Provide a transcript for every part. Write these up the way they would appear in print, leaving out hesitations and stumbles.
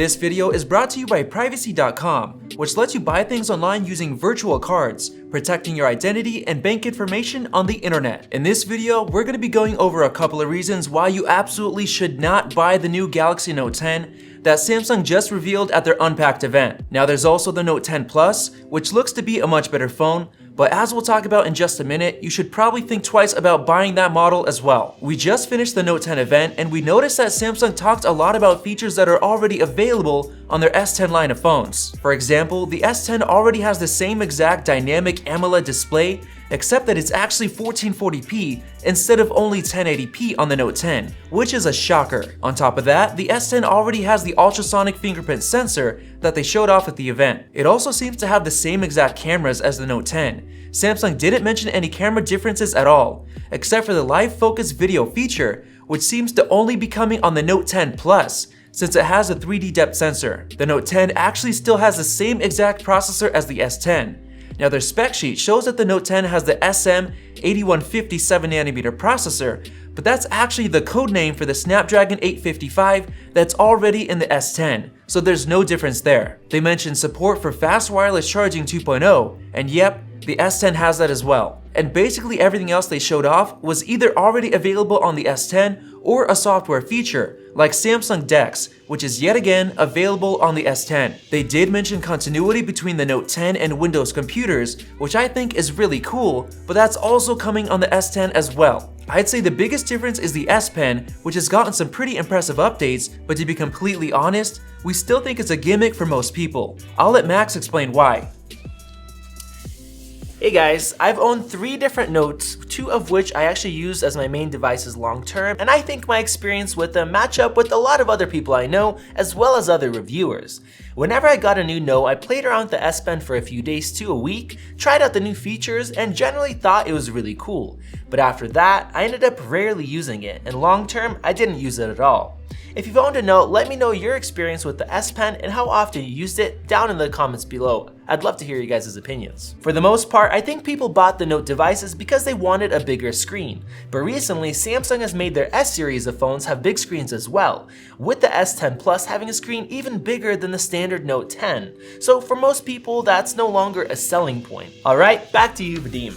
This video is brought to you by privacy.com, which lets you buy things online using virtual cards, protecting your identity and bank information on the internet. In this video, we're going to be going over a couple of reasons why you absolutely should not buy the new Galaxy Note 10 that Samsung just revealed at their Unpacked event. Now there's also the Note 10 Plus, which looks to be a much better phone, but as we'll talk about in just a minute, you should probably think twice about buying that model as well. We just finished the Note 10 event and we noticed that Samsung talked a lot about features that are already available on their S10 line of phones. For example, the S10 already has the same exact dynamic AMOLED display, except that it's actually 1440p instead of only 1080p on the Note 10, which is a shocker. On top of that, the S10 already has the ultrasonic fingerprint sensor that they showed off at the event. It also seems to have the same exact cameras as the Note 10. Samsung didn't mention any camera differences at all, except for the live focus video feature, which seems to only be coming on the Note 10 Plus, since it has a 3D depth sensor. The Note 10 actually still has the same exact processor as the S10. Now their spec sheet shows that the Note 10 has the SM8150 7nm processor, but that's actually the code name for the Snapdragon 855 that's already in the S10, so there's no difference there. They mentioned support for fast wireless charging 2.0, and yep, the S10 has that as well. And basically everything else they showed off was either already available on the S10 or a software feature, like Samsung DeX, which is yet again available on the S10. They did mention continuity between the Note 10 and Windows computers, which I think is really cool, but that's also coming on the S10 as well. I'd say the biggest difference is the S Pen, which has gotten some pretty impressive updates, but to be completely honest, we still think it's a gimmick for most people. I'll let Max explain why. Hey guys, I've owned 3 different Notes, 2 of which I actually use as my main devices long term, and I think my experience with them match up with a lot of other people I know, as well as other reviewers. Whenever I got a new Note, I played around with the S Pen for a few days to a week, tried out the new features, and generally thought it was really cool. But after that, I ended up rarely using it, and long term, I didn't use it at all. If you've owned a Note, let me know your experience with the S Pen and how often you used it down in the comments below. I'd love to hear you guys' opinions. For the most part, I think people bought the Note devices because they wanted a bigger screen. But recently, Samsung has made their S series of phones have big screens as well, with the S10 Plus having a screen even bigger than the standard Note 10. So for most people, that's no longer a selling point. Alright, back to you, Vadim.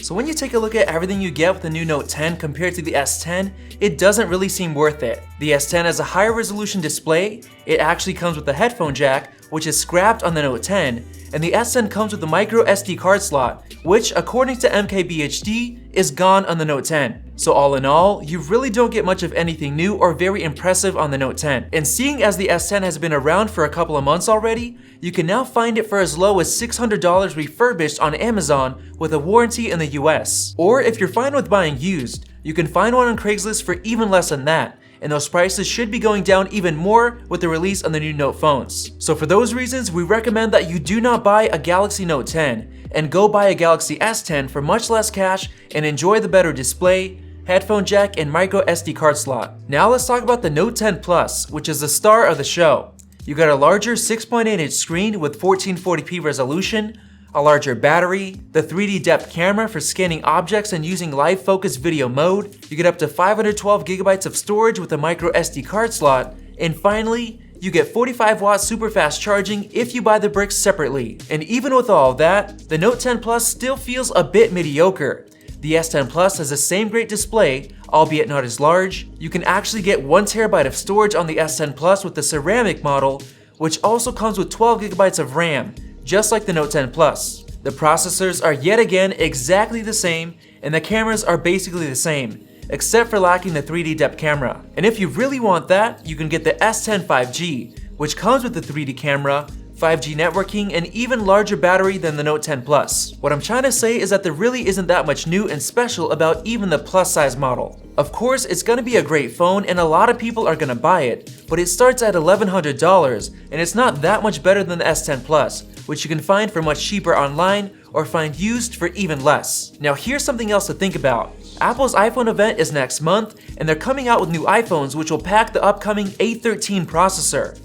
So when you take a look at everything you get with the new Note 10 compared to the S10, it doesn't really seem worth it. The S10 has a higher resolution display, it actually comes with a headphone jack, which is scrapped on the Note 10, and the S10 comes with a micro SD card slot, which according to MKBHD is gone on the Note 10. So all in all, you really don't get much of anything new or very impressive on the Note 10. And seeing as the S10 has been around for a couple of months already, you can now find it for as low as $600 refurbished on Amazon with a warranty in the US. Or if you're fine with buying used, you can find one on Craigslist for even less than that, and those prices should be going down even more with the release on the new Note phones. So for those reasons, we recommend that you do not buy a Galaxy Note 10 and go buy a Galaxy S10 for much less cash and enjoy the better display, headphone jack, and micro SD card slot. Now let's talk about the Note 10 Plus, which is the star of the show. You got a larger 6.8-inch screen with 1440p resolution, a larger battery, the 3D depth camera for scanning objects and using live focus video mode, you get up to 512GB of storage with a micro SD card slot, and finally, you get 45-watt super fast charging if you buy the bricks separately. And even with all of that, the Note 10 Plus still feels a bit mediocre. The S10 Plus has the same great display, albeit not as large. You can actually get 1TB of storage on the S10 Plus with the ceramic model, which also comes with 12GB of RAM, just like the Note 10 Plus. The processors are yet again exactly the same, and the cameras are basically the same, except for lacking the 3D depth camera. And if you really want that, you can get the S10 5G, which comes with the 3D camera, 5G networking, and even larger battery than the Note 10 Plus. What I'm trying to say is that there really isn't that much new and special about even the plus size model. Of course, it's gonna be a great phone and a lot of people are gonna buy it, but it starts at $1,100 and it's not that much better than the S10 Plus, which you can find for much cheaper online or find used for even less. Now here's something else to think about. Apple's iPhone event is next month and they're coming out with new iPhones which will pack the upcoming A13 processor.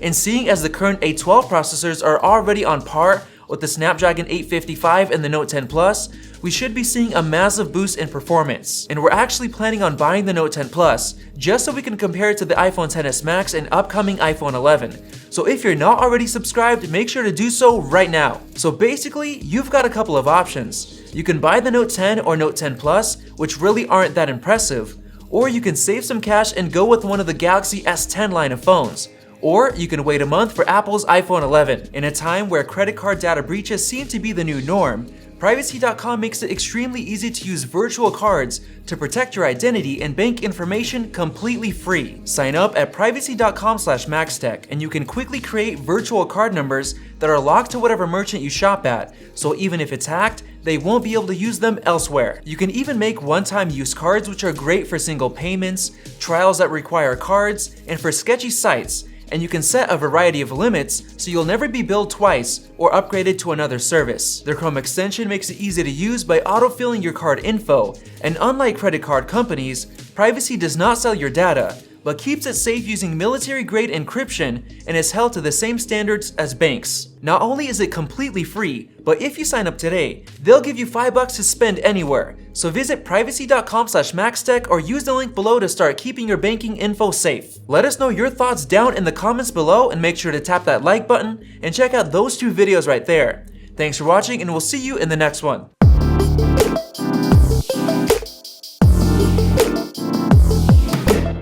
And seeing as the current A12 processors are already on par with the Snapdragon 855 and the Note 10 Plus, we should be seeing a massive boost in performance. And we're actually planning on buying the Note 10 Plus just so we can compare it to the iPhone XS Max and upcoming iPhone 11. So if you're not already subscribed, make sure to do so right now. So basically, you've got a couple of options. You can buy the Note 10 or Note 10 Plus, which really aren't that impressive, or you can save some cash and go with one of the Galaxy S10 line of phones. Or you can wait a month for Apple's iPhone 11. In a time where credit card data breaches seem to be the new norm, Privacy.com makes it extremely easy to use virtual cards to protect your identity and bank information completely free. Sign up at privacy.com/maxtech and you can quickly create virtual card numbers that are locked to whatever merchant you shop at, so even if it's hacked, they won't be able to use them elsewhere. You can even make one-time use cards, which are great for single payments, trials that require cards, and for sketchy sites. And you can set a variety of limits so you'll never be billed twice or upgraded to another service. Their Chrome extension makes it easy to use by auto-filling your card info, and unlike credit card companies, Privacy does not sell your data, but keeps it safe using military-grade encryption and is held to the same standards as banks. Not only is it completely free, but if you sign up today, they'll give you $5 to spend anywhere. So visit privacy.com/maxtech or use the link below to start keeping your banking info safe. Let us know your thoughts down in the comments below and make sure to tap that like button and check out those two videos right there. Thanks for watching and we'll see you in the next one.